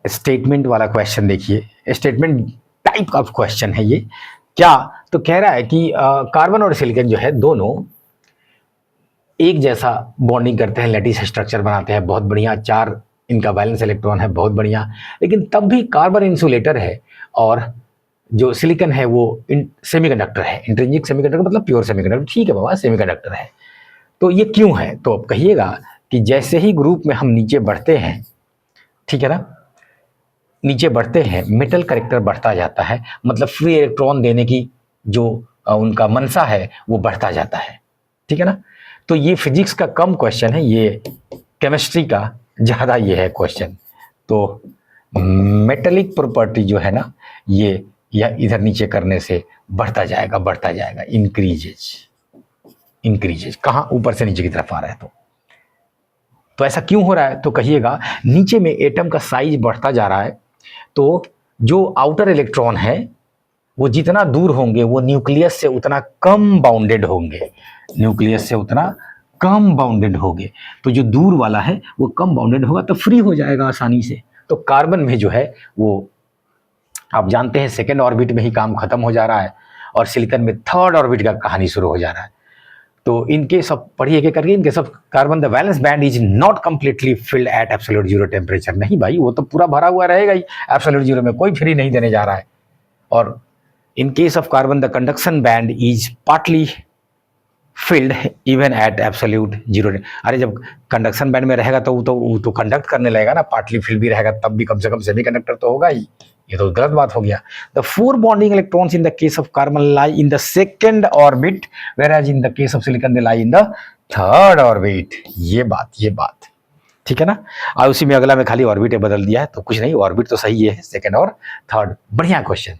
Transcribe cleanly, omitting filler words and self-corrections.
Statement वाला question देखिए, statement type का क्वेश्चन है ये। क्या तो कह रहा है कि कार्बन और सिलिकॉन जो है दोनों एक जैसा बॉन्डिंग करते हैं, लैटिस स्ट्रक्चर बनाते हैं, बहुत बढ़िया, 4 इनका वैलेंस इलेक्ट्रॉन है, बहुत बढ़िया। लेकिन तब भी कार्बन इंसुलेटर है और जो सिलिकॉन है वो सेमीकंडक्टर है, इंट्रिंसिक सेमीकंडक्टर मतलब प्योर सेमीकंडक्टर, ठीक है बाबा, सेमीकंडक्टर है। तो ये क्यों है? तो अब कहिएगा कि जैसे ही ग्रुप में हम नीचे बढ़ते हैं, ठीक है ना, नीचे बढ़ते हैं मेटल करेक्टर बढ़ता जाता है, मतलब फ्री इलेक्ट्रॉन देने की जो उनका मनसा है वो बढ़ता जाता है, ठीक है ना। तो ये फिजिक्स का कम क्वेश्चन है, ये केमिस्ट्री का ज़्यादा ये है क्वेश्चन। तो मेटेलिक प्रॉपर्टी जो है ना, ये या इधर नीचे करने से बढ़ता जाएगा, इंक्रीजेज कहाँ, ऊपर से नीचे की तरफ आ रहा है। तो ऐसा क्यों हो रहा है? तो कहिएगा नीचे में एटम का साइज बढ़ता जा रहा है, तो जो आउटर इलेक्ट्रॉन है वो जितना दूर होंगे वो न्यूक्लियस से उतना कम बाउंडेड होंगे, तो जो दूर वाला है वो कम बाउंडेड होगा तो फ्री हो जाएगा आसानी से। तो कार्बन में जो है वो आप जानते हैं सेकेंड ऑर्बिट में ही काम खत्म हो जा रहा है और सिलिकॉन में थर्ड ऑर्बिट का कहानी शुरू हो जा रहा है। तो इनके सब पढ़िए के करके, इनके सब carbon the valence band is not completely filled at absolute zero temperature. नहीं भाई, वो तो पूरा भरा हुआ रहेगा ही, एब्सोल्यूट जीरो में कोई फ्री नहीं देने जा रहा है। और in case of carbon the conduction band is partly field even at absolute zero. अरे जब कंडक्शन बैंड में रहेगा तो वो तो कंडक्ट करने लगेगा ना, पार्टली फील्ड भी रहेगा तब भी कम से कम सेमीकंडक्टर तो होगा ही। ये तो गलत बात हो गया। The 4 bonding electrons in the case of carbon lie in the second orbit, whereas in the case of silicon they lie in the third orbit. ये बात ठीक है ना। और उसी में अगला में खाली ऑर्बिट बदल दिया है, तो कुछ नहीं, ऑर्बिट तो सही है, सेकेंड और थर्ड। बढ़िया क्वेश्चन।